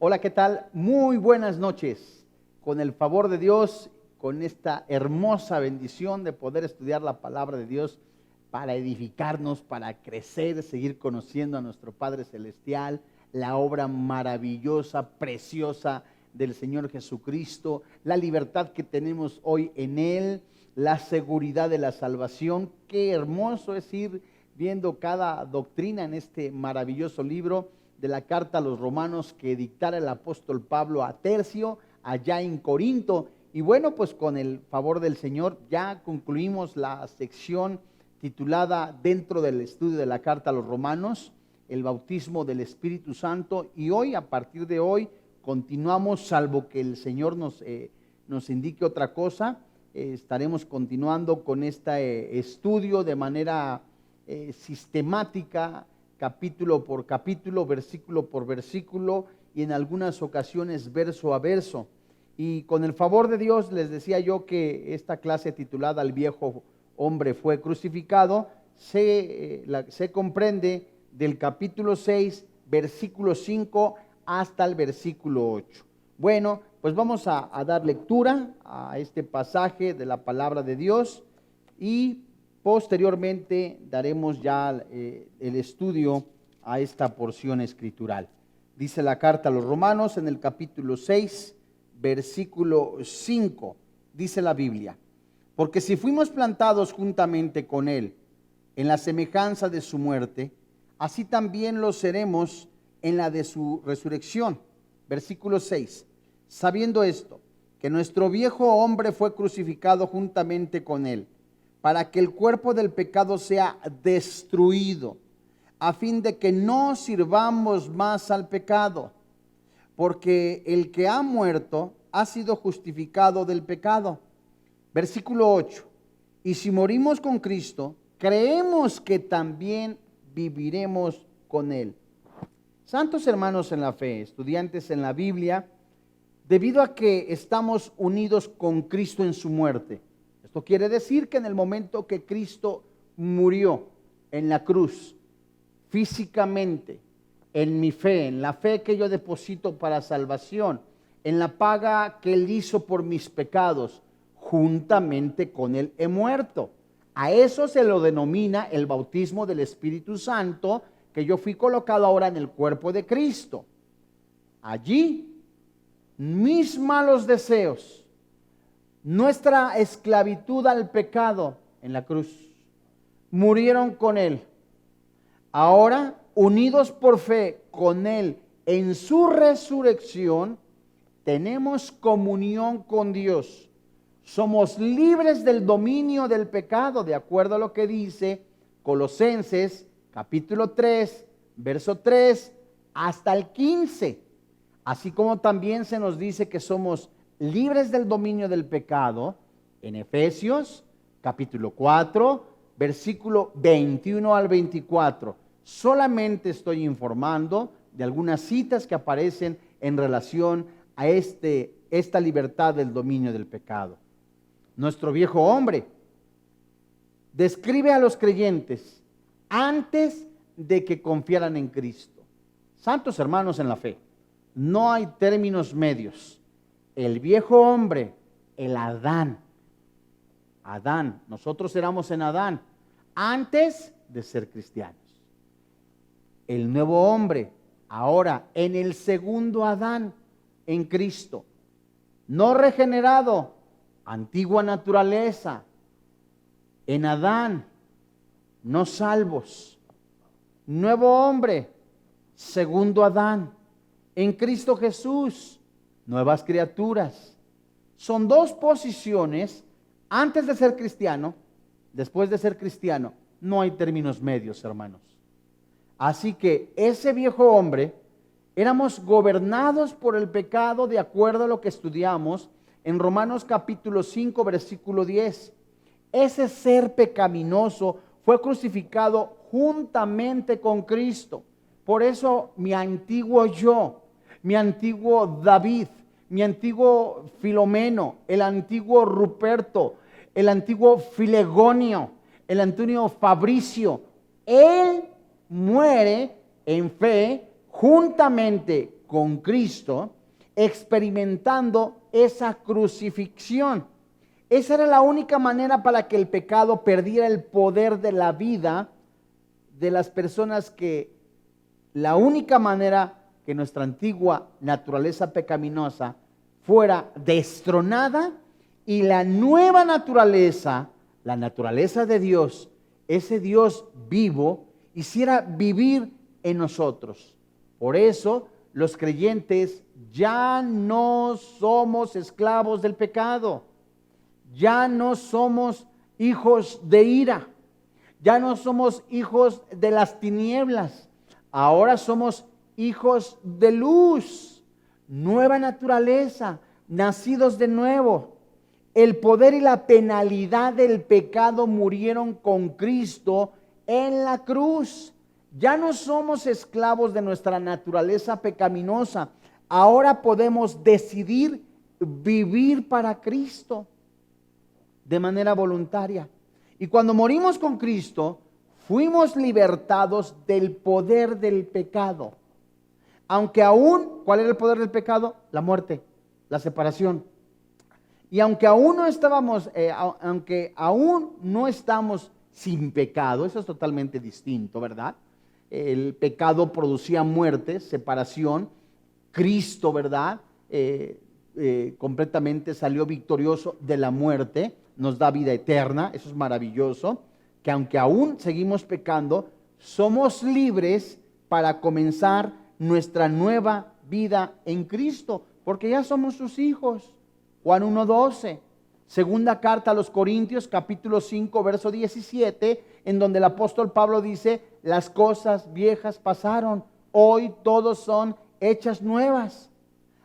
Hola, ¿qué tal? Muy buenas noches. Con el favor de Dios, con esta hermosa bendición de poder estudiar la palabra de Dios para edificarnos, para crecer, seguir conociendo a nuestro Padre Celestial, la obra maravillosa, preciosa del Señor Jesucristo, la libertad que tenemos hoy en Él, la seguridad de la salvación. Qué hermoso es ir viendo cada doctrina en este maravilloso libro de la carta a los romanos que dictara el apóstol Pablo a Tercio, allá en Corinto. Y bueno, pues con el favor del Señor ya concluimos la sección titulada dentro del estudio de la carta a los romanos, el bautismo del Espíritu Santo. Y hoy, a partir de hoy, continuamos, salvo que el Señor nos indique otra cosa, estaremos continuando con este estudio de manera sistemática, capítulo por capítulo, versículo por versículo y en algunas ocasiones verso a verso. Y con el favor de Dios les decía yo que esta clase titulada El viejo hombre fue crucificado se comprende del capítulo 6, versículo 5 hasta el versículo 8. Bueno, pues vamos a dar lectura a este pasaje de la palabra de Dios y posteriormente daremos ya el estudio a esta porción escritural. Dice la carta a los romanos en el capítulo 6, versículo 5, dice la Biblia: porque si fuimos plantados juntamente con Él en la semejanza de su muerte, así también lo seremos en la de su resurrección. Versículo 6, sabiendo esto, que nuestro viejo hombre fue crucificado juntamente con Él, para que el cuerpo del pecado sea destruido, a fin de que no sirvamos más al pecado, porque el que ha muerto ha sido justificado del pecado. Versículo 8, y si morimos con Cristo, creemos que también viviremos con Él. Santos hermanos en la fe, estudiantes en la Biblia, debido a que estamos unidos con Cristo en su muerte, esto quiere decir que en el momento que Cristo murió en la cruz, físicamente, en mi fe, en la fe que yo deposito para salvación, en la paga que Él hizo por mis pecados, juntamente con Él he muerto. A eso se lo denomina el bautismo del Espíritu Santo, que yo fui colocado ahora en el cuerpo de Cristo. Allí, mis malos deseos, nuestra esclavitud al pecado en la cruz, murieron con Él. Ahora, unidos por fe con Él en su resurrección, tenemos comunión con Dios. Somos libres del dominio del pecado, de acuerdo a lo que dice Colosenses capítulo 3, verso 3 hasta el 15. Así como también se nos dice que somos libres del dominio del pecado en Efesios capítulo 4, versículo 21 al 24. Solamente estoy informando de algunas citas que aparecen en relación a esta libertad del dominio del pecado. Nuestro viejo hombre describe a los creyentes antes de que confiaran en Cristo. Santos hermanos en la fe, no hay términos medios. El viejo hombre, el Adán, nosotros éramos en Adán antes de ser cristianos. El nuevo hombre, ahora en el segundo Adán, en Cristo, no regenerado, antigua naturaleza, en Adán, no salvos. Nuevo hombre, segundo Adán, en Cristo Jesús, nuevas criaturas. Son dos posiciones. Antes de ser cristiano, después de ser cristiano, no hay términos medios, hermanos. Así que ese viejo hombre, éramos gobernados por el pecado de acuerdo a lo que estudiamos en Romanos capítulo 5, versículo 10. Ese ser pecaminoso fue crucificado juntamente con Cristo. Por eso mi antiguo yo, mi antiguo David, mi antiguo Filomeno, el antiguo Ruperto, el antiguo Filegonio, el antiguo Fabricio, él muere en fe juntamente con Cristo, experimentando esa crucifixión. Esa era la única manera para que el pecado perdiera el poder de la vida de las personas, que la única manera que nuestra antigua naturaleza pecaminosa fuera destronada y la nueva naturaleza, la naturaleza de Dios, ese Dios vivo, hiciera vivir en nosotros. Por eso los creyentes ya no somos esclavos del pecado, ya no somos hijos de ira, ya no somos hijos de las tinieblas, ahora somos hijos de luz, nueva naturaleza, nacidos de nuevo. El poder y la penalidad del pecado murieron con Cristo en la cruz. Ya no somos esclavos de nuestra naturaleza pecaminosa. Ahora podemos decidir vivir para Cristo de manera voluntaria. Y cuando morimos con Cristo, fuimos libertados del poder del pecado. Aunque aún, ¿cuál era el poder del pecado? La muerte, la separación. Y aunque aún no estamos sin pecado, eso es totalmente distinto, ¿verdad? El pecado producía muerte, separación. Cristo, ¿verdad? Completamente salió victorioso de la muerte, nos da vida eterna. Eso es maravilloso, que aunque aún seguimos pecando, somos libres para comenzar nuestra nueva vida en Cristo, porque ya somos sus hijos. Juan 1:12, segunda carta a los Corintios, capítulo 5, verso 17, en donde el apóstol Pablo dice: las cosas viejas pasaron, hoy todos son hechas nuevas.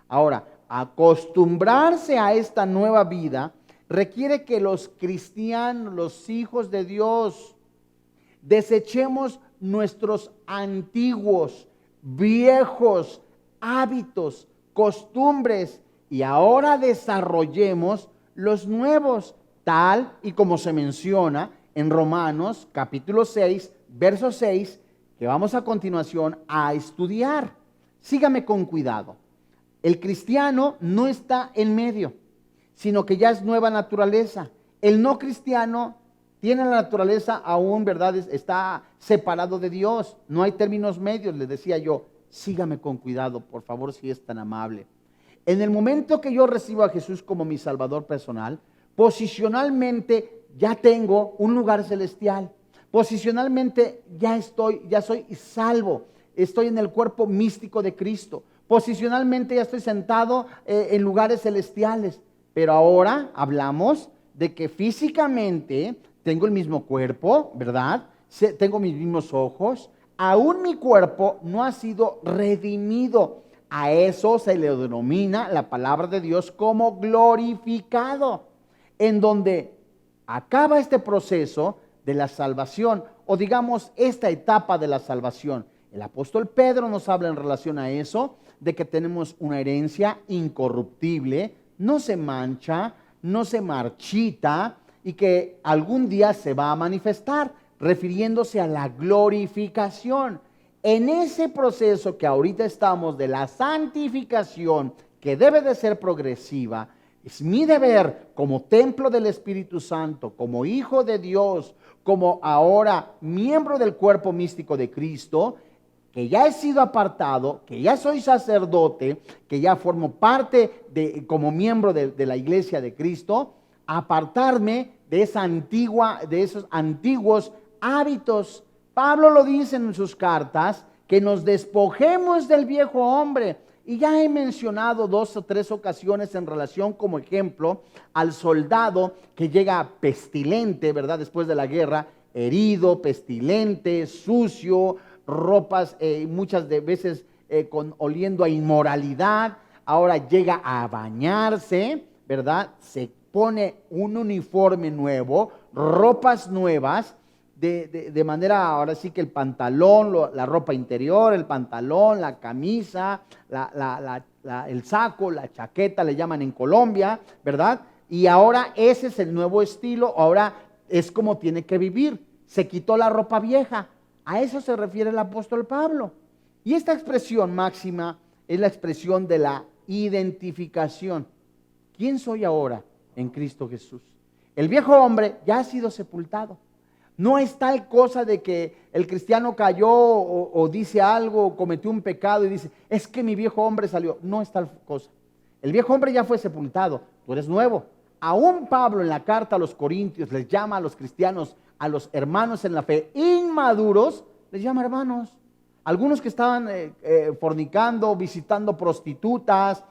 Ahora, acostumbrarse a esta nueva vida requiere que los cristianos, los hijos de Dios, desechemos nuestros antiguos, viejos hábitos, costumbres, y ahora desarrollemos los nuevos, tal y como se menciona en Romanos capítulo 6, verso 6, que vamos a continuación a estudiar. Sígame con cuidado. El cristiano no está en medio, sino que ya es nueva naturaleza. El no cristiano tiene la naturaleza aún, ¿verdad? Está separado de Dios. No hay términos medios, le decía yo. Sígame con cuidado, por favor, si es tan amable. En el momento que yo recibo a Jesús como mi Salvador personal, posicionalmente ya tengo un lugar celestial. Posicionalmente ya soy salvo. Estoy en el cuerpo místico de Cristo. Posicionalmente ya estoy sentado en lugares celestiales. Pero ahora hablamos de que físicamente tengo el mismo cuerpo, ¿verdad? Tengo mis mismos ojos. Aún mi cuerpo no ha sido redimido. A eso se le denomina la palabra de Dios como glorificado, en donde acaba este proceso de la salvación, o digamos esta etapa de la salvación. El apóstol Pedro nos habla en relación a eso, de que tenemos una herencia incorruptible, no se mancha, no se marchita, y que algún día se va a manifestar, refiriéndose a la glorificación. En ese proceso que ahorita estamos de la santificación, que debe de ser progresiva, es mi deber como templo del Espíritu Santo, como hijo de Dios, como ahora miembro del cuerpo místico de Cristo, que ya he sido apartado, que ya soy sacerdote, que ya formo parte como miembro de la iglesia de Cristo, apartarme de esos antiguos hábitos. Pablo lo dice en sus cartas, que nos despojemos del viejo hombre. Y ya he mencionado 2 o 3 ocasiones en relación, como ejemplo, al soldado que llega pestilente, ¿verdad? Después de la guerra, herido, pestilente, sucio, ropas muchas de veces oliendo a inmoralidad. Ahora llega a bañarse, ¿verdad? Se pone un uniforme nuevo, ropas nuevas, de manera, ahora sí que el pantalón, la ropa interior, el pantalón, la camisa, el saco, la chaqueta, le llaman en Colombia, ¿verdad? Y ahora ese es el nuevo estilo, ahora es como tiene que vivir. Se quitó la ropa vieja. A eso se refiere el apóstol Pablo. Y esta expresión máxima es la expresión de la identificación. ¿Quién soy ahora en Cristo Jesús? El viejo hombre ya ha sido sepultado. No es tal cosa de que el cristiano cayó o dice algo o cometió un pecado y dice, es que mi viejo hombre salió. No es tal cosa. El viejo hombre ya fue sepultado, tú eres nuevo. Aún Pablo en la carta a los Corintios les llama a los cristianos, a los hermanos en la fe inmaduros, les llama hermanos. Algunos que estaban fornicando, visitando prostitutas,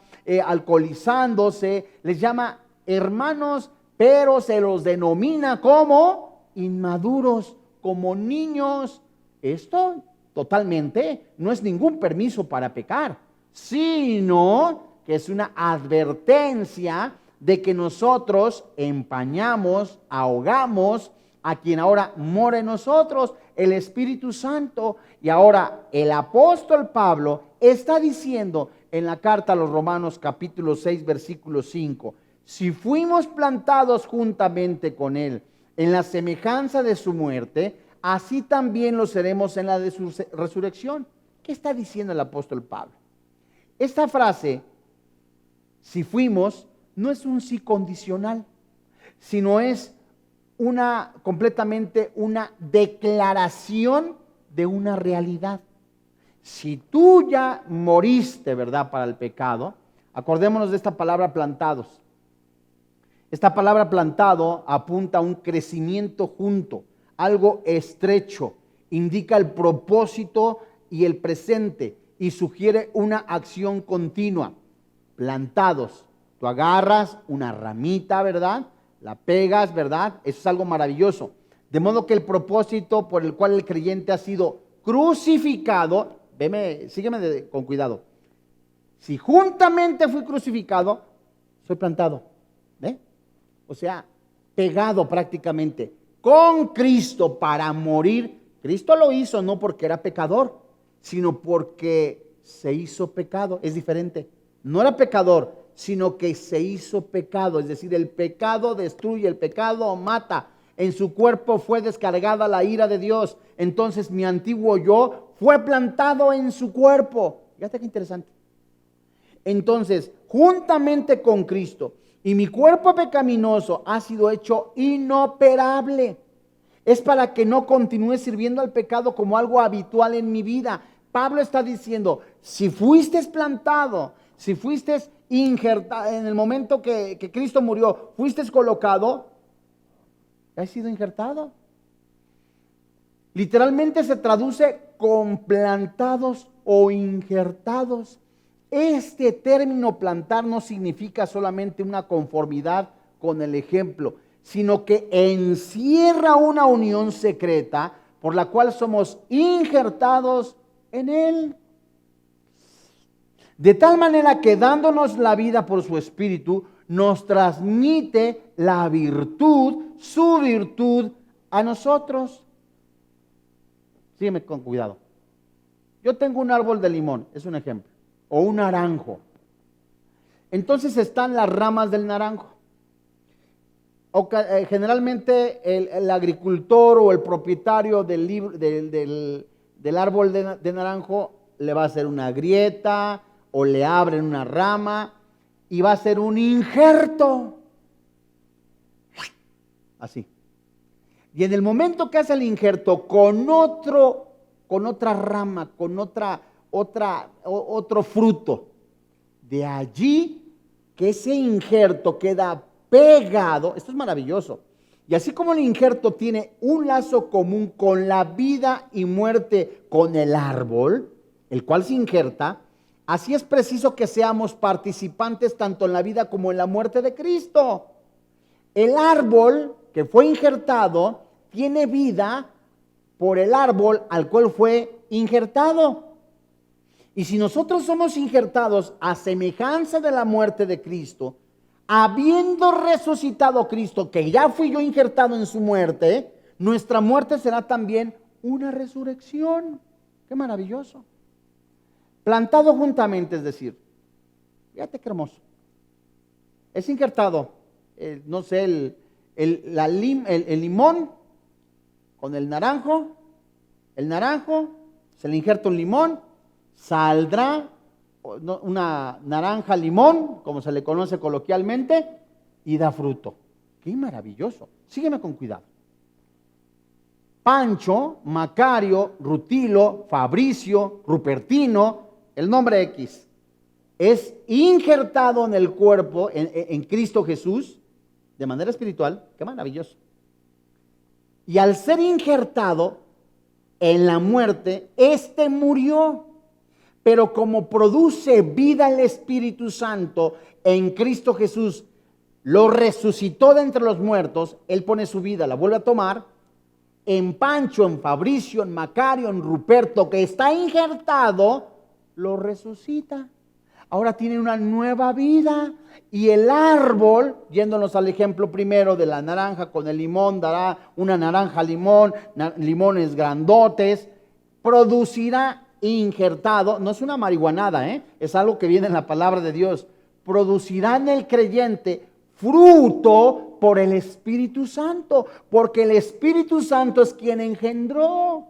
alcoholizándose, les llama hermanos, pero se los denomina como inmaduros, como niños. Esto totalmente no es ningún permiso para pecar, sino que es una advertencia de que nosotros empañamos, ahogamos a quien ahora mora en nosotros, el Espíritu Santo. Y ahora el apóstol Pablo está diciendo en la carta a los Romanos capítulo 6 versículo 5, si fuimos plantados juntamente con él en la semejanza de su muerte, así también lo seremos en la de su resurrección. ¿Qué está diciendo el apóstol Pablo? Esta frase, si fuimos, no es un sí condicional, sino es completamente una declaración de una realidad. Si tú ya moriste, ¿verdad?, para el pecado, acordémonos de esta palabra plantados. Esta palabra plantado apunta a un crecimiento junto, algo estrecho, indica el propósito y el presente y sugiere una acción continua. Plantados, tú agarras una ramita, ¿verdad?, la pegas, ¿verdad? Eso es algo maravilloso. De modo que el propósito por el cual el creyente ha sido crucificado, sígueme con cuidado. Si juntamente fui crucificado, soy plantado. ¿Ve? O sea, pegado prácticamente con Cristo para morir. Cristo lo hizo no porque era pecador, sino porque se hizo pecado. Es diferente. No era pecador, sino que se hizo pecado, es decir, el pecado destruye, el pecado mata. En su cuerpo fue descargada la ira de Dios. Entonces mi antiguo yo fue plantado en su cuerpo. Fíjate qué interesante. Entonces, juntamente con Cristo, y mi cuerpo pecaminoso ha sido hecho inoperable. Es para que no continúe sirviendo al pecado como algo habitual en mi vida. Pablo está diciendo, si fuiste plantado, si fuiste injertado, en el momento que Cristo murió, fuiste colocado, has sido injertado. Literalmente se traduce con plantados o injertados. Este término plantar no significa solamente una conformidad con el ejemplo, sino que encierra una unión secreta por la cual somos injertados en Él. De tal manera que dándonos la vida por su Espíritu, nos transmite la virtud, su virtud a nosotros. Sígueme con cuidado. Yo tengo un árbol de limón, es un ejemplo, o un naranjo. Entonces están las ramas del naranjo. Generalmente el agricultor o el propietario del árbol de naranjo le va a hacer una grieta o le abren una rama y va a hacer un injerto. Así. Y en el momento que hace el injerto con otra rama, con otro fruto, de allí que ese injerto queda pegado. Esto es maravilloso. Y así como el injerto tiene un lazo común con la vida y muerte con el árbol, el cual se injerta, así es preciso que seamos participantes tanto en la vida como en la muerte de Cristo. El árbol que fue injertado tiene vida por el árbol al cual fue injertado. Y si nosotros somos injertados a semejanza de la muerte de Cristo, habiendo resucitado Cristo, que ya fui yo injertado en su muerte, nuestra muerte será también una resurrección. ¡Qué maravilloso! Plantado juntamente, es decir, fíjate qué hermoso. Es injertado, no sé, el limón con el naranjo se le injerta un limón, saldrá una naranja limón, como se le conoce coloquialmente, y da fruto. ¡Qué maravilloso! Sígueme con cuidado. Pancho, Macario, Rutilo, Fabricio, Rupertino, el nombre X, es injertado en el cuerpo, en Cristo Jesús, de manera espiritual. ¡Qué maravilloso! Y al ser injertado en la muerte, éste murió. Pero como produce vida el Espíritu Santo en Cristo Jesús, lo resucitó de entre los muertos, él pone su vida, la vuelve a tomar. En Pancho, en Fabricio, en Macario, en Ruperto, que está injertado, lo resucita. Ahora tiene una nueva vida. Y el árbol, yéndonos al ejemplo primero de la naranja con el limón, dará una naranja limón, limones grandotes, producirá injertado, no es una marihuanada, es algo que viene en la palabra de Dios, producirá en el creyente fruto por el Espíritu Santo, porque el Espíritu Santo es quien engendró.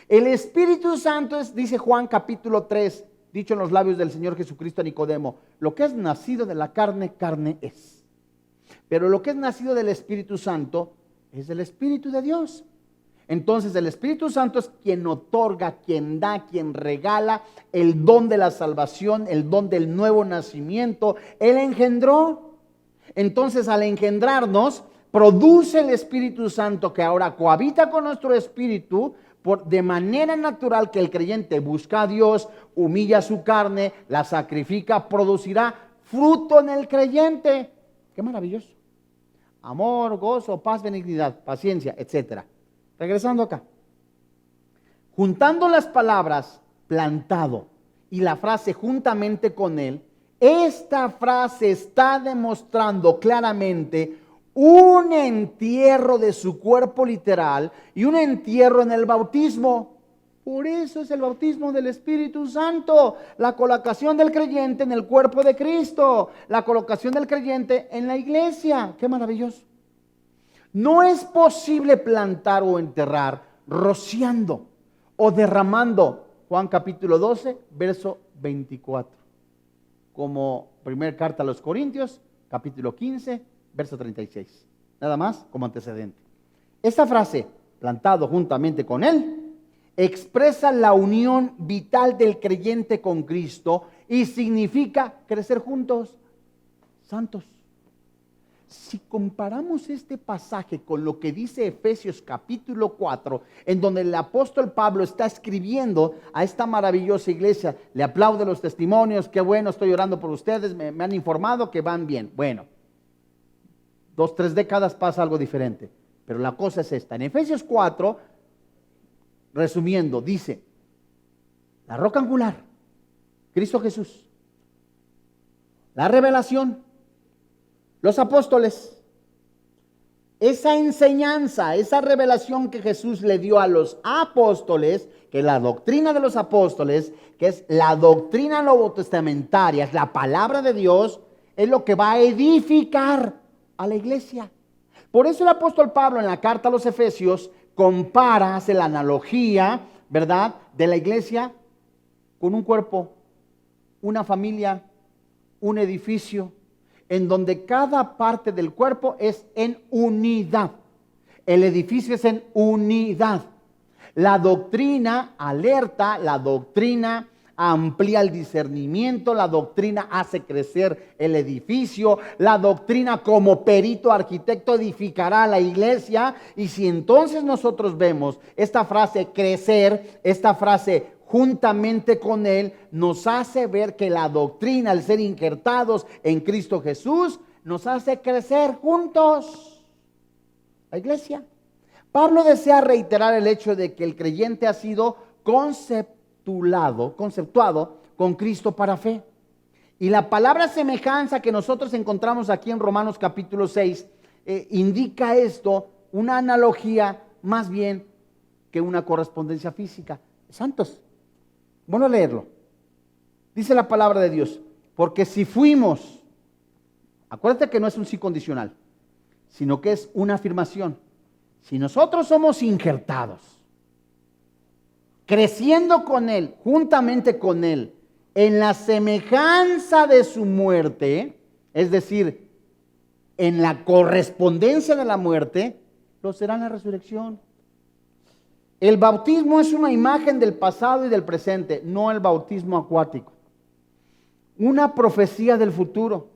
El Espíritu Santo es, dice Juan capítulo 3, dicho en los labios del Señor Jesucristo a Nicodemo, lo que es nacido de la carne, carne es. Pero lo que es nacido del Espíritu Santo es del Espíritu de Dios. Entonces el Espíritu Santo es quien otorga, quien da, quien regala el don de la salvación, el don del nuevo nacimiento. Él engendró. Entonces al engendrarnos, produce el Espíritu Santo que ahora cohabita con nuestro espíritu, de manera natural que el creyente busca a Dios, humilla su carne, la sacrifica, producirá fruto en el creyente. ¡Qué maravilloso! Amor, gozo, paz, benignidad, paciencia, etcétera. Regresando acá, juntando las palabras plantado y la frase juntamente con él, esta frase está demostrando claramente un entierro de su cuerpo literal y un entierro en el bautismo. Por eso es el bautismo del Espíritu Santo, la colocación del creyente en el cuerpo de Cristo, la colocación del creyente en la iglesia. ¡Qué maravilloso! No es posible plantar o enterrar rociando o derramando. Juan capítulo 12, verso 24. Como primera carta a los Corintios, capítulo 15, verso 36. Nada más como antecedente. Esta frase, plantado juntamente con él, expresa la unión vital del creyente con Cristo y significa crecer juntos, santos. Si comparamos este pasaje con lo que dice Efesios capítulo 4, en donde el apóstol Pablo está escribiendo a esta maravillosa iglesia, le aplaude los testimonios, qué bueno, estoy orando por ustedes, me han informado que van bien. Bueno, 2, 3 décadas pasa algo diferente, pero la cosa es esta. En Efesios 4, resumiendo, dice, la roca angular, Cristo Jesús, la revelación, los apóstoles, esa enseñanza, esa revelación que Jesús le dio a los apóstoles, que es la doctrina de los apóstoles, que es la doctrina novotestamentaria, es la palabra de Dios, es lo que va a edificar a la iglesia. Por eso el apóstol Pablo en la carta a los Efesios compara, hace la analogía, ¿verdad?, de la iglesia con un cuerpo, una familia, un edificio, en donde cada parte del cuerpo es en unidad. El edificio es en unidad. La doctrina alerta, la doctrina amplía el discernimiento, la doctrina hace crecer el edificio, la doctrina como perito arquitecto edificará la iglesia. Y si entonces nosotros vemos esta frase crecer, esta frase juntamente con él, nos hace ver que la doctrina, al ser injertados en Cristo Jesús, nos hace crecer juntos. La iglesia. Pablo desea reiterar el hecho de que el creyente ha sido conceptuado con Cristo para fe. Y la palabra semejanza que nosotros encontramos aquí en Romanos capítulo 6 indica esto, una analogía más bien que una correspondencia física. Santos. Bueno, a leerlo. Dice la palabra de Dios, porque si fuimos, acuérdate que no es un sí condicional, sino que es una afirmación. Si nosotros somos injertados, creciendo con Él, juntamente con Él, en la semejanza de su muerte, es decir, en la correspondencia de la muerte, lo será en la resurrección. El bautismo es una imagen del pasado y del presente, no el bautismo acuático. Una profecía del futuro,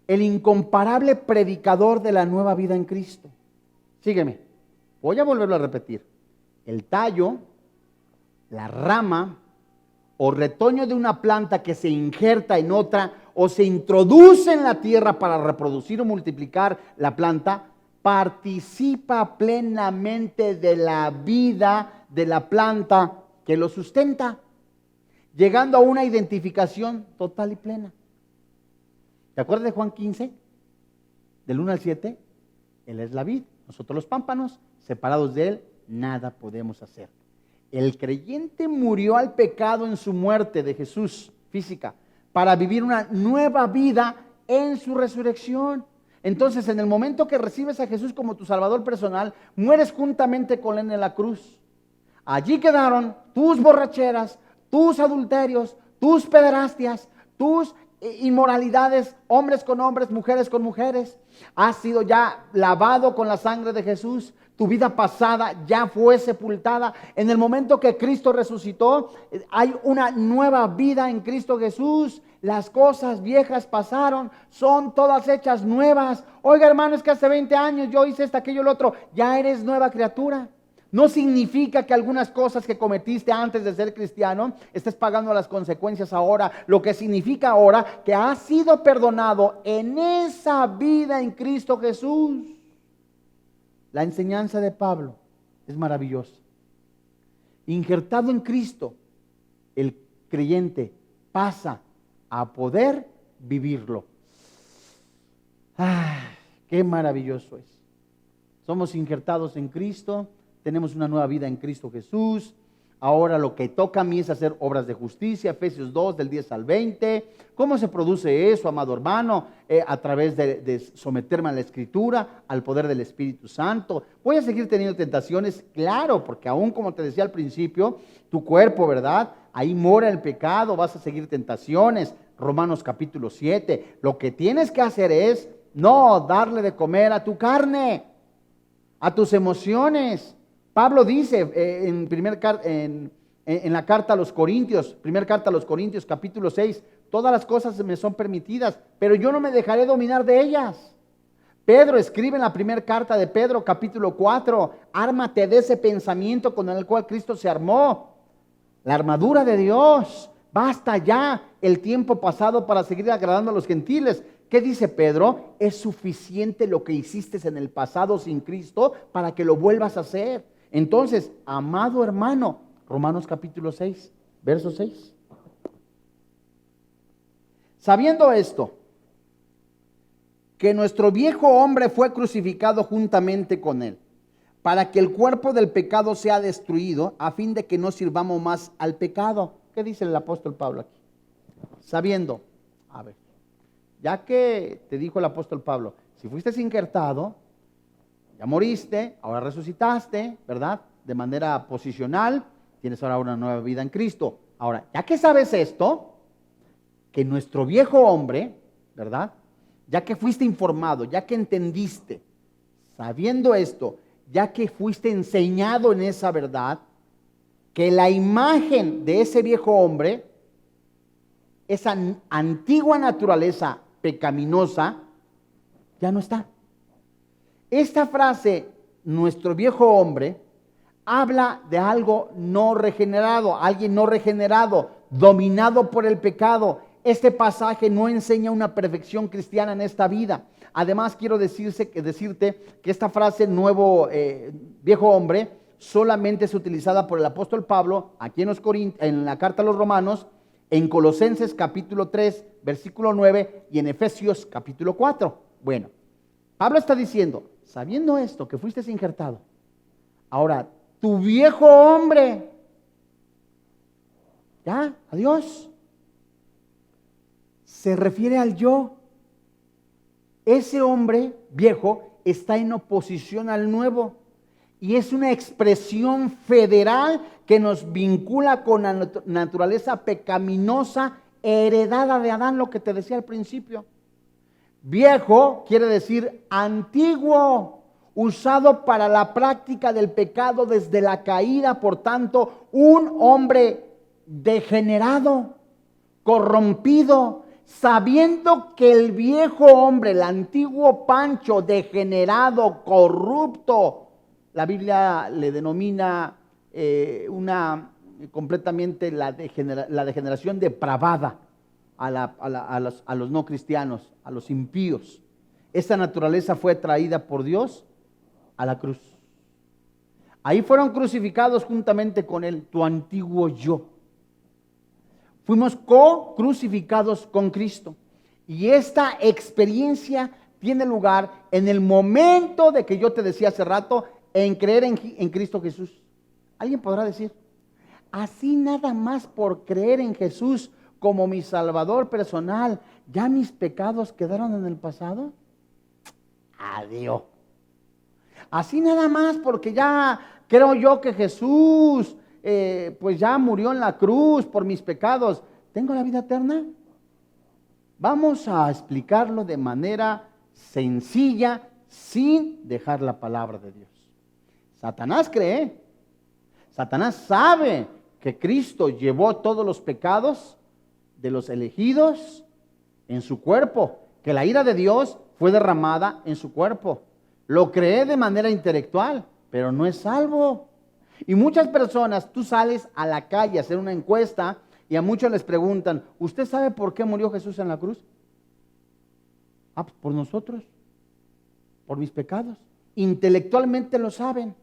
el incomparable predicador de la nueva vida en Cristo. Sígueme, voy a volverlo a repetir. El tallo, la rama o retoño de una planta que se injerta en otra o se introduce en la tierra para reproducir o multiplicar la planta, participa plenamente de la vida de la planta que lo sustenta, llegando a una identificación total y plena. ¿Te acuerdas de Juan 15? Del 1 al 7, Él es la vid, nosotros los pámpanos, separados de Él, nada podemos hacer. El creyente murió al pecado en su muerte de Jesús física, para vivir una nueva vida en su resurrección. Entonces, en el momento que recibes a Jesús como tu Salvador personal, mueres juntamente con Él en la cruz. Allí quedaron tus borracheras, tus adulterios, tus pederastías, tus inmoralidades, hombres con hombres, mujeres con mujeres. Has sido ya lavado con la sangre de Jesús. Tu vida pasada ya fue sepultada. En el momento que Cristo resucitó, hay una nueva vida en Cristo Jesús. Las cosas viejas pasaron, son todas hechas nuevas. Oiga, hermano, es que hace 20 años yo hice esto, aquello, lo otro. Ya eres nueva criatura. No significa que algunas cosas que cometiste antes de ser cristiano estés pagando las consecuencias ahora. Lo que significa ahora que has sido perdonado en esa vida en Cristo Jesús. La enseñanza de Pablo es maravillosa. Injertado en Cristo, el creyente pasa a poder vivirlo. Qué maravilloso es. Somos injertados en Cristo, tenemos una nueva vida en Cristo Jesús. Ahora lo que toca a mí es hacer obras de justicia, Efesios 2, del 10 al 20. ¿Cómo se produce eso, amado hermano? A través de someterme a la Escritura, al poder del Espíritu Santo. ¿Voy a seguir teniendo tentaciones? Claro, porque aún como te decía al principio, tu cuerpo, ¿verdad? Ahí mora el pecado, vas a seguir tentaciones. Romanos capítulo 7. Lo que tienes que hacer es no darle de comer a tu carne, a tus emociones. Pablo dice en la carta a los Corintios, primera carta a los Corintios, capítulo 6, todas las cosas me son permitidas, pero yo no me dejaré dominar de ellas. Pedro escribe en la primera carta de Pedro, capítulo 4, ármate de ese pensamiento con el cual Cristo se armó, la armadura de Dios. Basta ya el tiempo pasado para seguir agradando a los gentiles. ¿Qué dice Pedro? Es suficiente lo que hiciste en el pasado sin Cristo para que lo vuelvas a hacer. Entonces, amado hermano, Romanos capítulo 6, verso 6. Sabiendo esto, que nuestro viejo hombre fue crucificado juntamente con él, para que el cuerpo del pecado sea destruido, a fin de que no sirvamos más al pecado. ¿Qué dice el apóstol Pablo aquí? Sabiendo, a ver, ya que te dijo el apóstol Pablo, si fuiste injertado, ya moriste, ahora resucitaste, ¿verdad? De manera posicional, tienes ahora una nueva vida en Cristo. Ahora, ya que sabes esto, que nuestro viejo hombre, ¿verdad? Ya que fuiste informado, ya que entendiste, sabiendo esto, ya que fuiste enseñado en esa verdad, que la imagen de ese viejo hombre, esa antigua naturaleza pecaminosa, ya no está. Esta frase, nuestro viejo hombre, habla de algo no regenerado, alguien no regenerado, dominado por el pecado. Este pasaje no enseña una perfección cristiana en esta vida. Además, quiero decirte que esta frase, viejo hombre, solamente es utilizada por el apóstol Pablo, aquí en la carta a los Romanos, en Colosenses capítulo 3, versículo 9, y en Efesios capítulo 4. Bueno, Pablo está diciendo, sabiendo esto, que fuiste injertado, ahora tu viejo hombre, ya, adiós. Se refiere al yo. Ese hombre viejo está en oposición al nuevo y es una expresión federal que nos vincula con la naturaleza pecaminosa heredada de Adán, lo que te decía al principio. Viejo quiere decir antiguo, usado para la práctica del pecado desde la caída, por tanto, un hombre degenerado, corrompido, sabiendo que el viejo hombre, el antiguo Pancho, degenerado, corrupto, la Biblia le denomina completamente la degeneración depravada a los no cristianos, a los impíos. Esta naturaleza fue traída por Dios a la cruz. Ahí fueron crucificados juntamente con él, tu antiguo yo. Fuimos co-crucificados con Cristo. Y esta experiencia tiene lugar en el momento de que yo te decía hace rato, en creer en Cristo Jesús. Alguien podrá decir, así nada más por creer en Jesús como mi Salvador personal, ¿ya mis pecados quedaron en el pasado? Adiós. Así nada más porque ya creo yo que Jesús pues ya murió en la cruz por mis pecados, ¿tengo la vida eterna? Vamos a explicarlo de manera sencilla, sin dejar la palabra de Dios. Satanás cree, Satanás sabe que Cristo llevó todos los pecados de los elegidos en su cuerpo, que la ira de Dios fue derramada en su cuerpo. Lo cree de manera intelectual, pero no es salvo. Y muchas personas, tú sales a la calle a hacer una encuesta y a muchos les preguntan, ¿usted sabe por qué murió Jesús en la cruz? Ah, pues por nosotros, por mis pecados. Intelectualmente lo saben.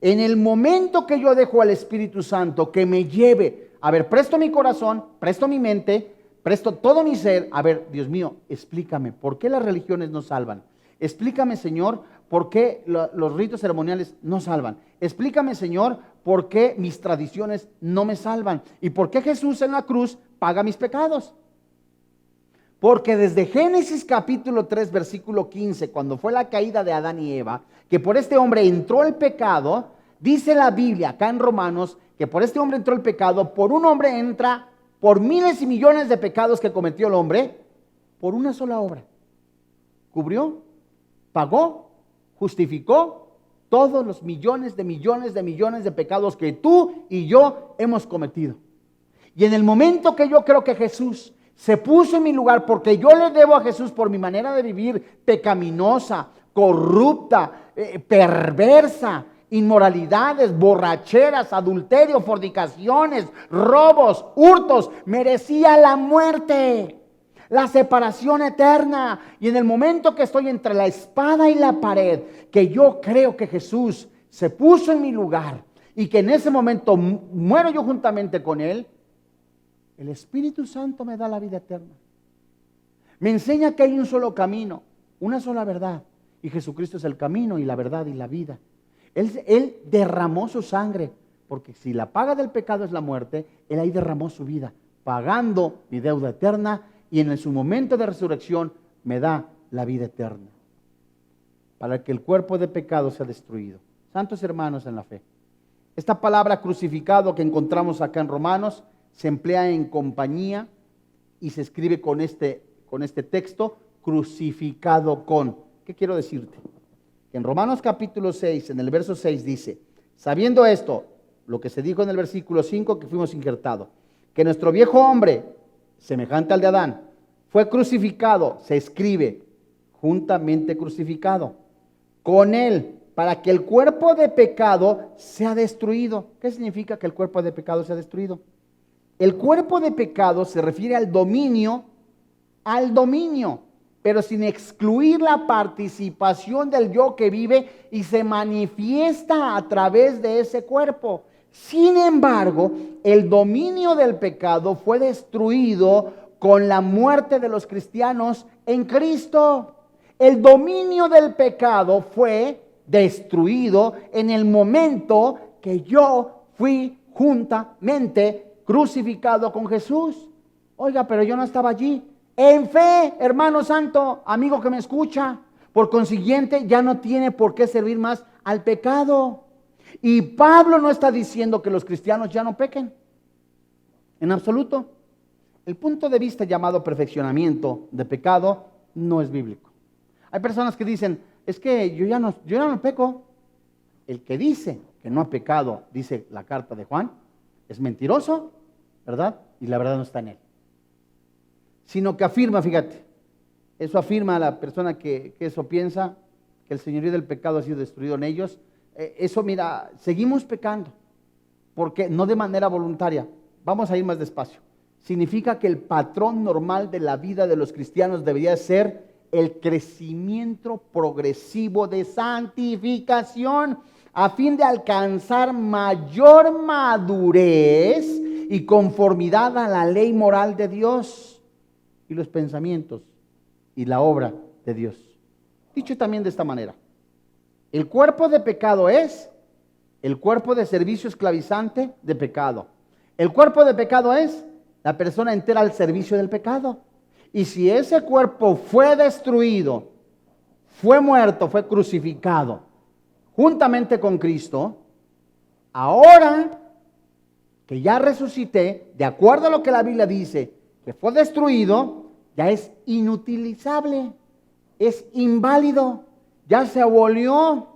En el momento que yo dejo al Espíritu Santo que me lleve, a ver, presto mi corazón, presto mi mente, presto todo mi ser, a ver, Dios mío, explícame, ¿por qué las religiones no salvan? Explícame, Señor, ¿por qué los ritos ceremoniales no salvan? Explícame, Señor, ¿por qué mis tradiciones no me salvan? ¿Y por qué Jesús en la cruz paga mis pecados? Porque desde Génesis capítulo 3, versículo 15, cuando fue la caída de Adán y Eva, que por este hombre entró el pecado, dice la Biblia acá en Romanos, que por este hombre entró el pecado, por un hombre entra, por miles y millones de pecados que cometió el hombre, por una sola obra. Cubrió, pagó, justificó todos los millones de pecados que tú y yo hemos cometido. Y en el momento que yo creo que Jesús se puso en mi lugar, porque yo le debo a Jesús por mi manera de vivir pecaminosa, corrupta, perversa, inmoralidades, borracheras, adulterio, fornicaciones, robos, hurtos, merecía la muerte, la separación eterna. Y en el momento que estoy entre la espada y la pared, que yo creo que Jesús se puso en mi lugar y que en ese momento muero yo juntamente con Él, el Espíritu Santo me da la vida eterna. Me enseña que hay un solo camino, una sola verdad, y Jesucristo es el camino y la verdad y la vida. Él derramó su sangre, porque si la paga del pecado es la muerte, Él ahí derramó su vida, pagando mi deuda eterna, y en su momento de resurrección me da la vida eterna, para que el cuerpo de pecado sea destruido. Santos hermanos en la fe, esta palabra crucificado que encontramos acá en Romanos se emplea en compañía y se escribe con este texto, crucificado con. ¿Qué quiero decirte? En Romanos capítulo 6, en el verso 6 dice, sabiendo esto, lo que se dijo en el versículo 5 que fuimos injertados, que nuestro viejo hombre, semejante al de Adán, fue crucificado, se escribe, juntamente crucificado, con él, para que el cuerpo de pecado sea destruido. ¿Qué significa que el cuerpo de pecado sea destruido? El cuerpo de pecado se refiere al dominio, pero sin excluir la participación del yo que vive y se manifiesta a través de ese cuerpo. Sin embargo, el dominio del pecado fue destruido con la muerte de los cristianos en Cristo. El dominio del pecado fue destruido en el momento que yo fui juntamente crucificado con Jesús. Oiga, pero yo no estaba allí. En fe, hermano santo, amigo que me escucha, por consiguiente ya no tiene por qué servir más al pecado. Y Pablo no está diciendo que los cristianos ya no pequen, en absoluto. El punto de vista llamado perfeccionamiento de pecado no es bíblico. Hay personas que dicen, es que yo ya no peco. El que dice que no ha pecado, dice la carta de Juan, es mentiroso, ¿verdad? Y la verdad no está en él. Sino que afirma, fíjate, eso afirma a la persona que eso piensa, que el señorío del pecado ha sido destruido en ellos. Eso, mira, seguimos pecando, porque no de manera voluntaria. Vamos a ir más despacio. Significa que el patrón normal de la vida de los cristianos debería ser el crecimiento progresivo de santificación a fin de alcanzar mayor madurez y conformidad a la ley moral de Dios y los pensamientos y la obra de Dios. Dicho también de esta manera, el cuerpo de pecado es el cuerpo de servicio esclavizante de pecado. El cuerpo de pecado es la persona entera al servicio del pecado. Y si ese cuerpo fue destruido, fue muerto, fue crucificado juntamente con Cristo, ahora que ya resucité, de acuerdo a lo que la Biblia dice, que fue destruido, ya es inutilizable, es inválido, ya se abolió,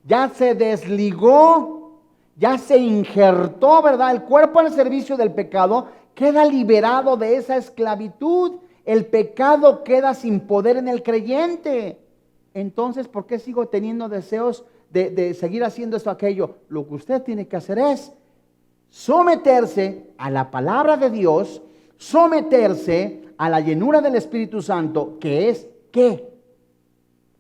ya se desligó, ya se injertó, ¿verdad? El cuerpo al servicio del pecado queda liberado de esa esclavitud. El pecado queda sin poder en el creyente. Entonces, ¿por qué sigo teniendo deseos de seguir haciendo esto o aquello? Lo que usted tiene que hacer es someterse a la palabra de Dios, someterse a la llenura del Espíritu Santo, que es ¿qué?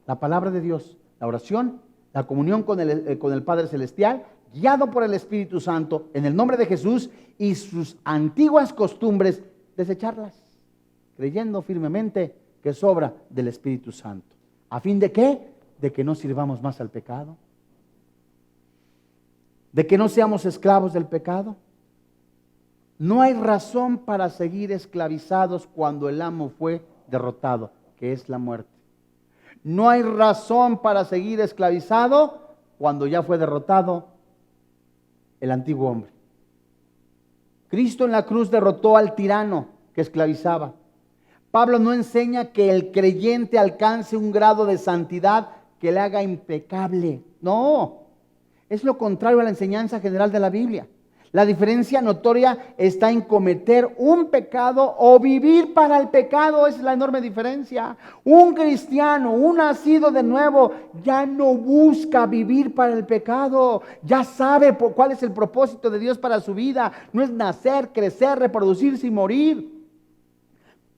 La palabra de Dios, la oración, la comunión con el Padre Celestial, guiado por el Espíritu Santo, en el nombre de Jesús, y sus antiguas costumbres, desecharlas, creyendo firmemente que es obra del Espíritu Santo. ¿A fin de qué? De que no sirvamos más al pecado, de que no seamos esclavos del pecado. No hay razón para seguir esclavizados cuando el amo fue derrotado, que es la muerte. No hay razón para seguir esclavizado cuando ya fue derrotado el antiguo hombre. Cristo en la cruz derrotó al tirano que esclavizaba. Pablo no enseña que el creyente alcance un grado de santidad que le haga impecable. No, es lo contrario a la enseñanza general de la Biblia. La diferencia notoria está en cometer un pecado o vivir para el pecado. Esa es la enorme diferencia. Un cristiano, un nacido de nuevo, ya no busca vivir para el pecado. Ya sabe cuál es el propósito de Dios para su vida. No es nacer, crecer, reproducirse y morir.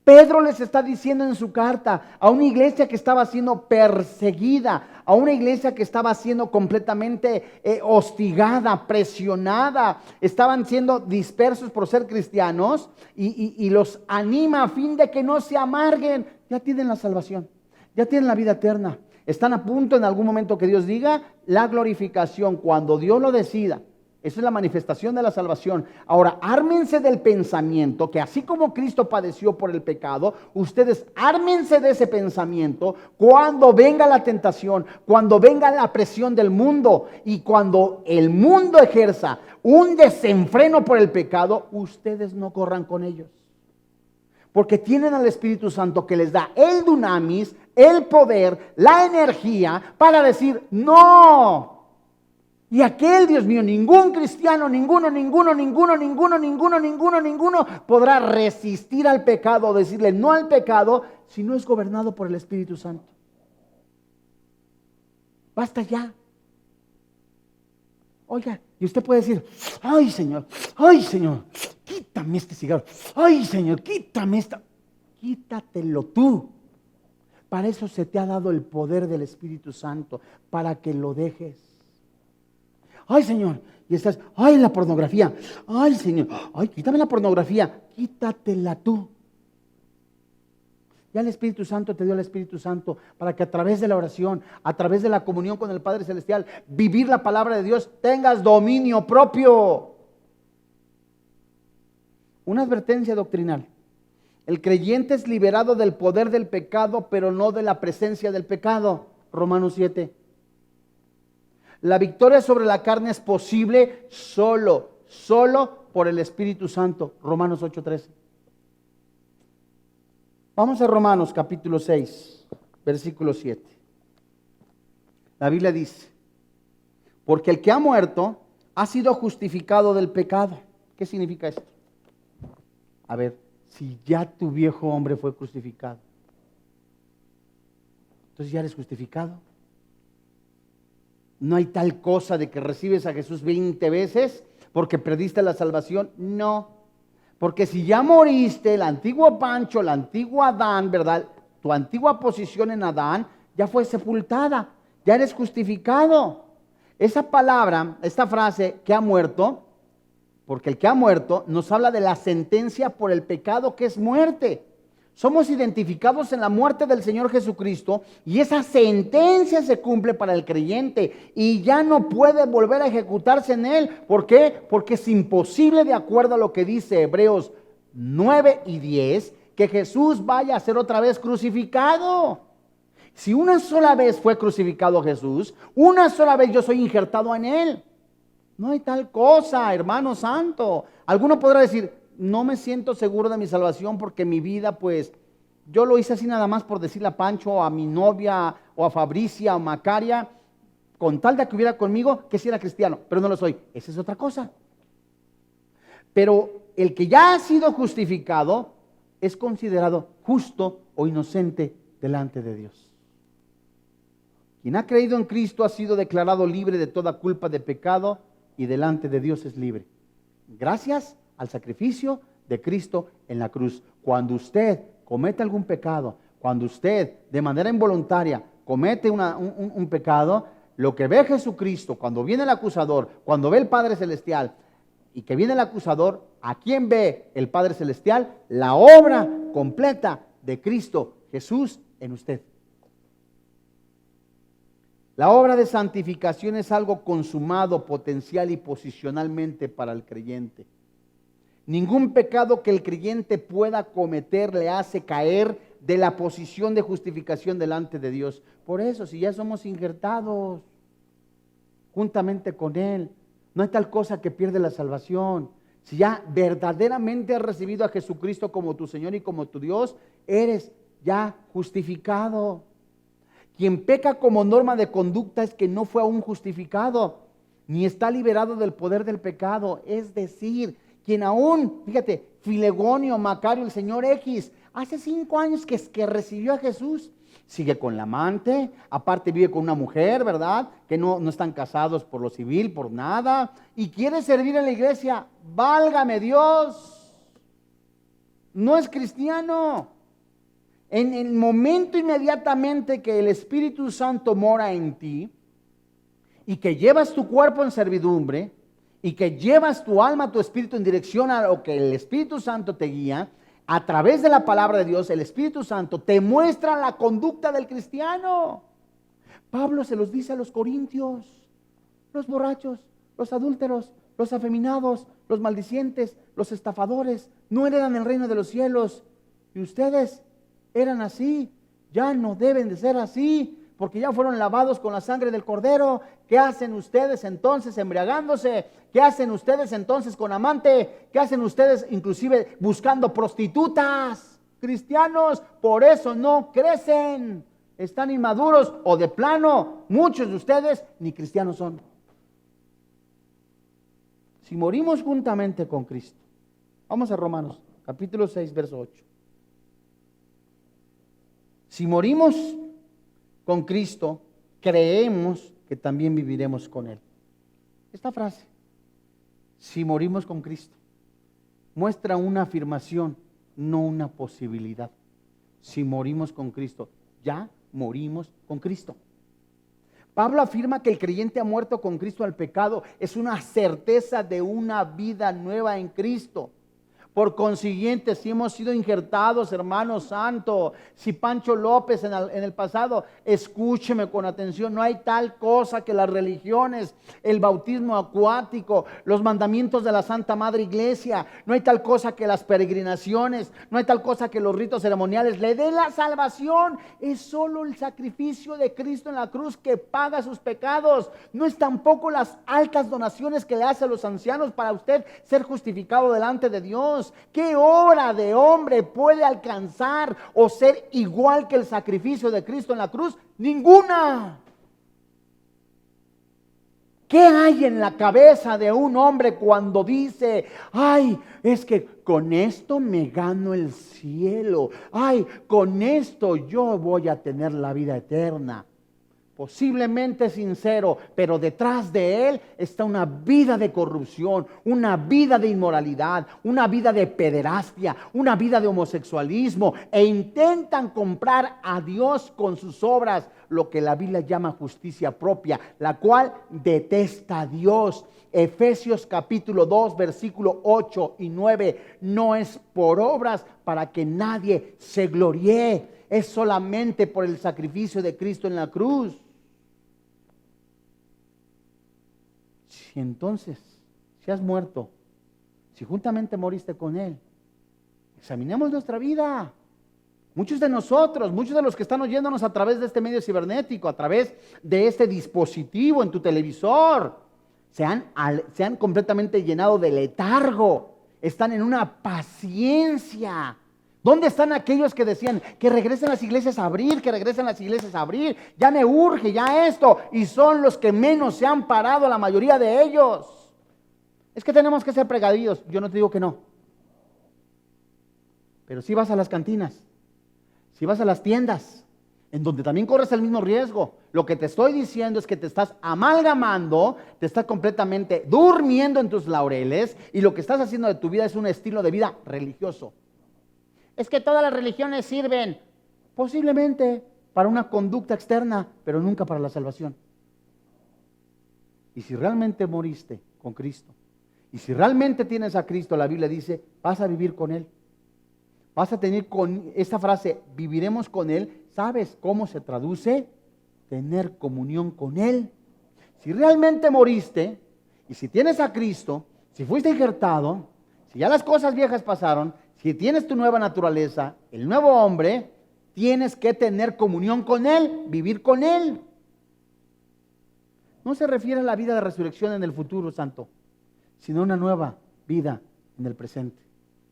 Pedro les está diciendo en su carta a una iglesia que estaba siendo perseguida, a una iglesia que estaba siendo completamente hostigada, presionada, estaban siendo dispersos por ser cristianos, y los anima a fin de que no se amarguen. Ya tienen la salvación, ya tienen la vida eterna, están a punto en algún momento que Dios diga la glorificación, cuando Dios lo decida. Esa es la manifestación de la salvación. Ahora, ármense del pensamiento que así como Cristo padeció por el pecado, ustedes ármense de ese pensamiento cuando venga la tentación, cuando venga la presión del mundo, y cuando el mundo ejerza un desenfreno por el pecado, ustedes no corran con ellos. Porque tienen al Espíritu Santo que les da el dunamis, el poder, la energía para decir no. Y aquel, Dios mío, ningún cristiano, ninguno podrá resistir al pecado o decirle no al pecado si no es gobernado por el Espíritu Santo. Basta ya. Oiga, y usted puede decir, ay Señor, quítame este cigarro, ay Señor, quítame esta. Quítatelo tú. Para eso se te ha dado el poder del Espíritu Santo, para que lo dejes. Ay Señor, y estás, ay la pornografía, ay Señor, ay quítame la pornografía, quítatela tú. Ya el Espíritu Santo te dio el Espíritu Santo para que a través de la oración, a través de la comunión con el Padre Celestial, vivir la palabra de Dios, tengas dominio propio. Una advertencia doctrinal. El creyente es liberado del poder del pecado, pero no de la presencia del pecado. Romanos 7. La victoria sobre la carne es posible solo por el Espíritu Santo. Romanos 8:13. Vamos a Romanos capítulo 6, versículo 7. La Biblia dice, porque el que ha muerto ha sido justificado del pecado. ¿Qué significa esto? A ver, si ya tu viejo hombre fue crucificado, entonces ya eres justificado. No hay tal cosa de que recibes a Jesús 20 veces porque perdiste la salvación. No, porque si ya moriste, el antiguo Pancho, el antiguo Adán, ¿verdad? Tu antigua posición en Adán ya fue sepultada, ya eres justificado. Esa palabra, esta frase, que ha muerto, porque el que ha muerto nos habla de la sentencia por el pecado, que es muerte. Somos identificados en la muerte del Señor Jesucristo y esa sentencia se cumple para el creyente y ya no puede volver a ejecutarse en él. ¿Por qué? Porque es imposible, de acuerdo a lo que dice Hebreos 9 y 10, que Jesús vaya a ser otra vez crucificado. Si una sola vez fue crucificado Jesús, una sola vez yo soy injertado en él. No hay tal cosa, hermano santo. Alguno podrá decir, no me siento seguro de mi salvación porque mi vida, pues, yo lo hice así nada más por decirle a Pancho, o a mi novia, o a Fabricia, o Macaria, con tal de que hubiera conmigo, que si era cristiano, pero no lo soy. Esa es otra cosa. Pero el que ya ha sido justificado es considerado justo o inocente delante de Dios. Quien ha creído en Cristo ha sido declarado libre de toda culpa de pecado y delante de Dios es libre. Gracias al sacrificio de Cristo en la cruz. Cuando usted comete algún pecado, cuando usted de manera involuntaria comete un pecado, lo que ve Jesucristo, cuando viene el acusador, cuando ve el Padre Celestial y que viene el acusador, ¿a quién ve el Padre Celestial? La obra completa de Cristo Jesús en usted. La obra de santificación es algo consumado potencial y posicionalmente para el creyente. Ningún pecado que el creyente pueda cometer le hace caer de la posición de justificación delante de Dios. Por eso, si ya somos injertados juntamente con Él, no hay tal cosa que pierde la salvación. Si ya verdaderamente has recibido a Jesucristo como tu Señor y como tu Dios, eres ya justificado. Quien peca como norma de conducta es que no fue aún justificado, ni está liberado del poder del pecado. Es decir, quien aún, fíjate, Filegonio, Macario, el señor X, hace 5 años que recibió a Jesús, sigue con la amante, aparte vive con una mujer, ¿verdad? Que no están casados por lo civil, por nada, y quiere servir en la iglesia. ¡Válgame Dios! No es cristiano. En el momento inmediatamente que el Espíritu Santo mora en ti y que llevas tu cuerpo en servidumbre y que llevas tu alma, tu espíritu en dirección a lo que el Espíritu Santo te guía, a través de la palabra de Dios, el Espíritu Santo te muestra la conducta del cristiano. Pablo se los dice a los corintios: los borrachos, los adúlteros, los afeminados, los maldicientes, los estafadores, no heredan el reino de los cielos. Y ustedes eran así, ya no deben de ser así, porque ya fueron lavados con la sangre del Cordero. ¿Qué hacen ustedes entonces embriagándose? ¿Qué hacen ustedes entonces con amante? ¿Qué hacen ustedes inclusive buscando prostitutas? Cristianos, por eso no crecen, están inmaduros, o de plano, muchos de ustedes ni cristianos son. Si morimos juntamente con Cristo, vamos a Romanos capítulo 6, verso 8. Si morimos con Cristo, creemos que también viviremos con Él. Esta frase, si morimos con Cristo, muestra una afirmación, no una posibilidad. Si morimos con Cristo, ya morimos con Cristo. Pablo afirma que el creyente ha muerto con Cristo al pecado. Es una certeza de una vida nueva en Cristo. Por consiguiente, si hemos sido injertados, hermano santo, si Pancho López en el pasado, escúcheme con atención, no hay tal cosa que las religiones, el bautismo acuático, los mandamientos de la Santa Madre Iglesia, no hay tal cosa que las peregrinaciones, no hay tal cosa que los ritos ceremoniales le den la salvación. Es solo el sacrificio de Cristo en la cruz que paga sus pecados. No es tampoco las altas donaciones que le hace a los ancianos para usted ser justificado delante de Dios. Dios. ¿Qué obra de hombre puede alcanzar o ser igual que el sacrificio de Cristo en la cruz? Ninguna. ¿Qué hay en la cabeza de un hombre cuando dice, ay, es que con esto me gano el cielo, ay, con esto yo voy a tener la vida eterna? Posiblemente sincero, pero detrás de él está una vida de corrupción, una vida de inmoralidad, una vida de pederastia, una vida de homosexualismo, e intentan comprar a Dios con sus obras, lo que la Biblia llama justicia propia, la cual detesta a Dios. Efesios capítulo 2, versículo 8 y 9, no es por obras para que nadie se gloríe, es solamente por el sacrificio de Cristo en la cruz. Si entonces, si has muerto, si juntamente moriste con Él, examinemos nuestra vida. Muchos de nosotros, muchos de los que están oyéndonos a través de este medio cibernético, a través de este dispositivo en tu televisor, se han completamente llenado de letargo, están en una paciencia. ¿Dónde están aquellos que decían que regresen las iglesias a abrir, que regresen las iglesias a abrir? Ya me urge, ya esto. Y son los que menos se han parado, la mayoría de ellos. Es que tenemos que ser precavidos. Yo no te digo que no. Pero si vas a las cantinas, si vas a las tiendas, en donde también corres el mismo riesgo. Lo que te estoy diciendo es que te estás amalgamando, te estás completamente durmiendo en tus laureles, y lo que estás haciendo de tu vida es un estilo de vida religioso. Es que todas las religiones sirven posiblemente para una conducta externa, pero nunca para la salvación. Y si realmente moriste con Cristo, y si realmente tienes a Cristo, la Biblia dice, vas a vivir con Él. Vas a tener con esta frase, viviremos con Él. ¿Sabes cómo se traduce? Tener comunión con Él. Si realmente moriste, y si tienes a Cristo, si fuiste injertado, si ya las cosas viejas pasaron, si tienes tu nueva naturaleza, el nuevo hombre, tienes que tener comunión con Él, vivir con Él. No se refiere a la vida de resurrección en el futuro, santo, sino a una nueva vida en el presente.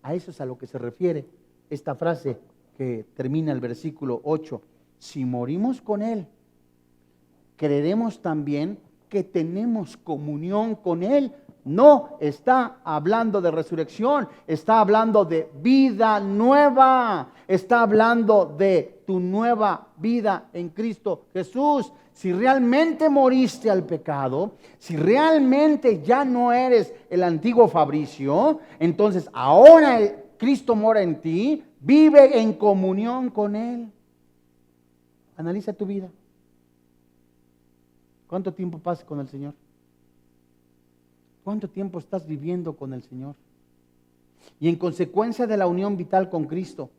A eso es a lo que se refiere esta frase que termina el versículo 8. Si morimos con Él, creeremos también que tenemos comunión con Él. No está hablando de resurrección, está hablando de vida nueva, está hablando de tu nueva vida en Cristo Jesús. Si realmente moriste al pecado, si realmente ya no eres el antiguo Fabricio, entonces ahora Cristo mora en ti, vive en comunión con Él. Analiza tu vida. ¿Cuánto tiempo pasas con el Señor? ¿Cuánto tiempo estás viviendo con el Señor? Y en consecuencia de la unión vital con Cristo,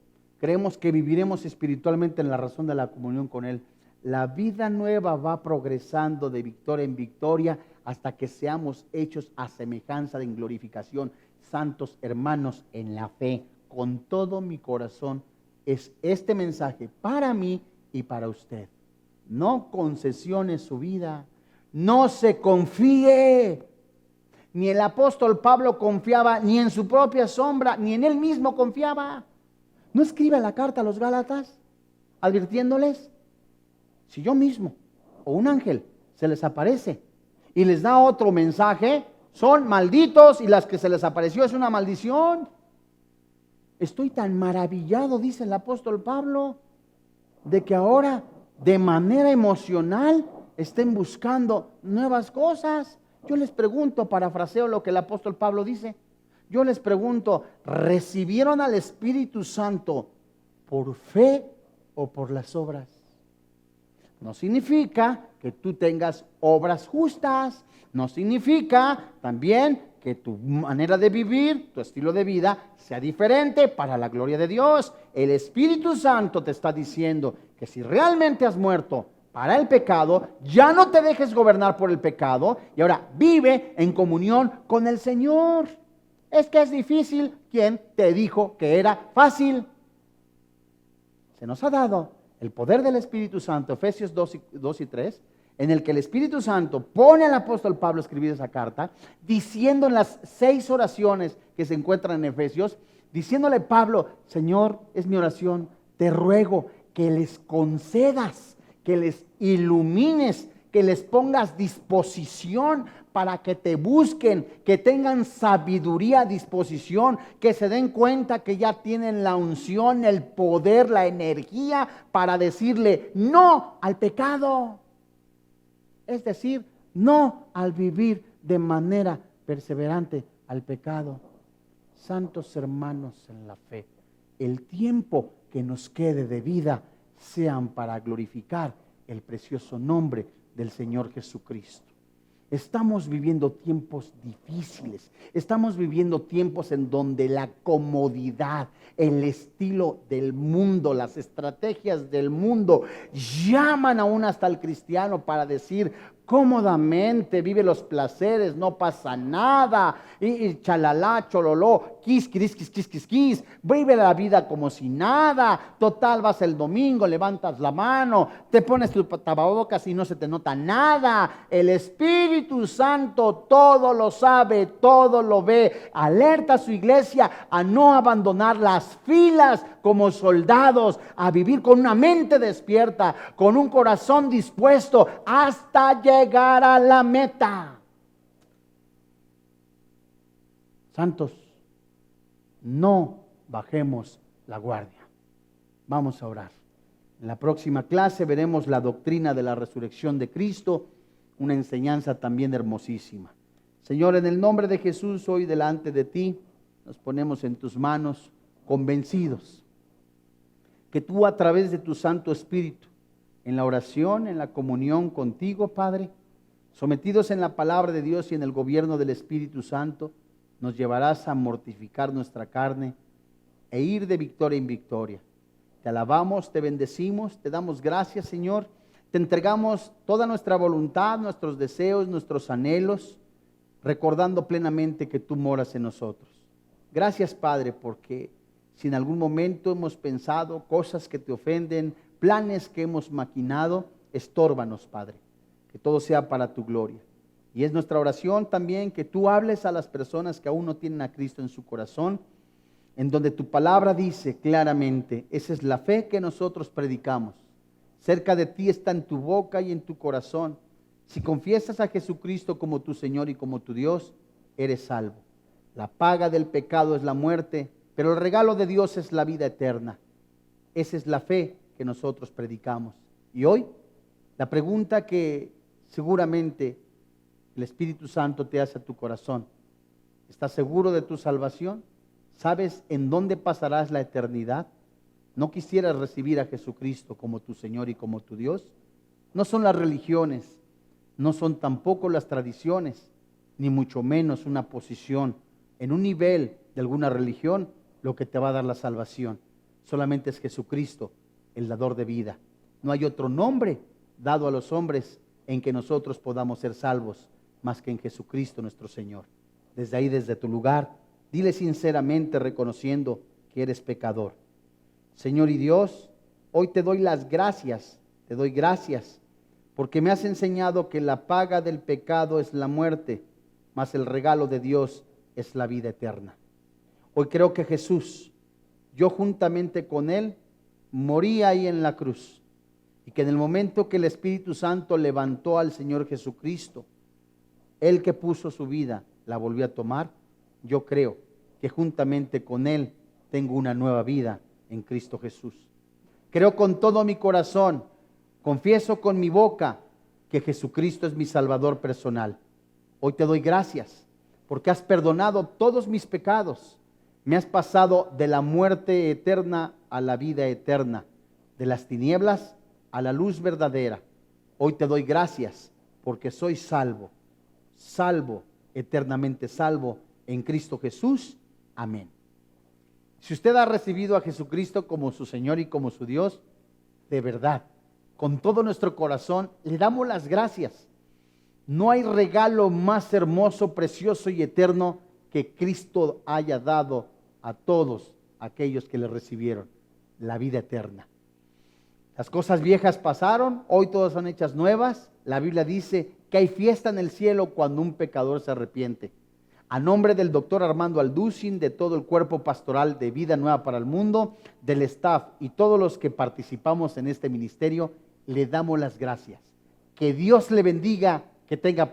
creemos que viviremos espiritualmente en la razón de la comunión con Él. La vida nueva va progresando de victoria en victoria hasta que seamos hechos a semejanza de glorificación. Santos hermanos en la fe, con todo mi corazón, es este mensaje para mí y para usted. No concesione su vida, no se confíe. Ni el apóstol Pablo confiaba ni en su propia sombra, ni en él mismo confiaba. ¿No escribe la carta a los Gálatas advirtiéndoles? Si yo mismo o un ángel se les aparece y les da otro mensaje, son malditos, y las que se les apareció es una maldición. Estoy tan maravillado, dice el apóstol Pablo, de que ahora de manera emocional estén buscando nuevas cosas. Yo les pregunto, parafraseo lo que el apóstol Pablo dice, yo les pregunto, ¿recibieron al Espíritu Santo por fe o por las obras? No significa que tú tengas obras justas, no significa también que tu manera de vivir, tu estilo de vida sea diferente para la gloria de Dios. El Espíritu Santo te está diciendo que si realmente has muerto para el pecado, ya no te dejes gobernar por el pecado y ahora vive en comunión con el Señor. Es que es difícil. ¿Quién te dijo que era fácil? Se nos ha dado el poder del Espíritu Santo, Efesios 2 y 3, en el que el Espíritu Santo pone al apóstol Pablo a escribir esa carta, diciendo en las 6 oraciones que se encuentran en Efesios, diciéndole Pablo: Señor, es mi oración, te ruego que les concedas, que les ilumines, que les pongas disposición para que te busquen, que tengan sabiduría a disposición, que se den cuenta que ya tienen la unción, el poder, la energía para decirle no al pecado. Es decir, no al vivir de manera perseverante al pecado. Santos hermanos en la fe, el tiempo que nos quede de vida sean para glorificar el precioso nombre del Señor Jesucristo. Estamos viviendo tiempos difíciles, estamos viviendo tiempos en donde la comodidad, el estilo del mundo, las estrategias del mundo llaman aún hasta al cristiano para decir: cómodamente vive los placeres, no pasa nada, y chalala, chololó, quis, vive la vida como si nada, total, vas el domingo, levantas la mano, te pones tu tapabocas y no se te nota nada. El Espíritu Santo todo lo sabe, todo lo ve, alerta a su iglesia a no abandonar las filas como soldados, a vivir con una mente despierta, con un corazón dispuesto hasta llegar a la meta. Santos, no bajemos la guardia. Vamos a orar. En la próxima clase veremos la doctrina de la resurrección de Cristo, una enseñanza también hermosísima. Señor, en el nombre de Jesús, hoy delante de ti nos ponemos en tus manos, convencidos que tú, a través de tu Santo Espíritu, en la oración, en la comunión contigo, Padre, sometidos en la palabra de Dios y en el gobierno del Espíritu Santo, nos llevarás a mortificar nuestra carne e ir de victoria en victoria. Te alabamos, te bendecimos, te damos gracias, Señor. Te entregamos toda nuestra voluntad, nuestros deseos, nuestros anhelos, recordando plenamente que tú moras en nosotros. Gracias, Padre, porque si en algún momento hemos pensado cosas que te ofenden, planes que hemos maquinado, estórbanos, Padre, que todo sea para tu gloria. Y es nuestra oración también que tú hables a las personas que aún no tienen a Cristo en su corazón, en donde tu palabra dice claramente: esa es la fe que nosotros predicamos. Cerca de ti está en tu boca y en tu corazón. Si confiesas a Jesucristo como tu Señor y como tu Dios, eres salvo. La paga del pecado es la muerte, pero el regalo de Dios es la vida eterna. Esa es la fe que nosotros predicamos. Y hoy, la pregunta que seguramente el Espíritu Santo te hace a tu corazón: ¿estás seguro de tu salvación? ¿Sabes en dónde pasarás la eternidad? ¿No quisieras recibir a Jesucristo como tu Señor y como tu Dios? No son las religiones, no son tampoco las tradiciones, ni mucho menos una posición en un nivel de alguna religión lo que te va a dar la salvación. Solamente es Jesucristo, el dador de vida. No hay otro nombre dado a los hombres en que nosotros podamos ser salvos más que en Jesucristo nuestro Señor. Desde ahí, desde tu lugar, dile sinceramente, reconociendo que eres pecador: Señor y Dios, hoy te doy las gracias, te doy gracias, porque me has enseñado que la paga del pecado es la muerte, mas el regalo de Dios es la vida eterna. Hoy creo que Jesús, yo juntamente con Él, morí ahí en la cruz, y que en el momento que el Espíritu Santo levantó al Señor Jesucristo, Él que puso su vida, la volvió a tomar. Yo creo que juntamente con Él tengo una nueva vida en Cristo Jesús. Creo con todo mi corazón, confieso con mi boca que Jesucristo es mi Salvador personal. Hoy te doy gracias porque has perdonado todos mis pecados. Me has pasado de la muerte eterna a la vida eterna, de las tinieblas a la luz verdadera. Hoy te doy gracias porque soy salvo, eternamente salvo en Cristo Jesús. Amén. Si usted ha recibido a Jesucristo como su Señor y como su Dios, de verdad, con todo nuestro corazón, le damos las gracias. No hay regalo más hermoso, precioso y eterno que Cristo haya dado a todos aquellos que le recibieron: la vida eterna. Las cosas viejas pasaron, hoy todas son hechas nuevas. La Biblia dice que hay fiesta en el cielo cuando un pecador se arrepiente. A nombre del doctor Armando Alducin, de todo el cuerpo pastoral de Vida Nueva para el Mundo, del staff y todos los que participamos en este ministerio, le damos las gracias. Que Dios le bendiga, que tenga paz.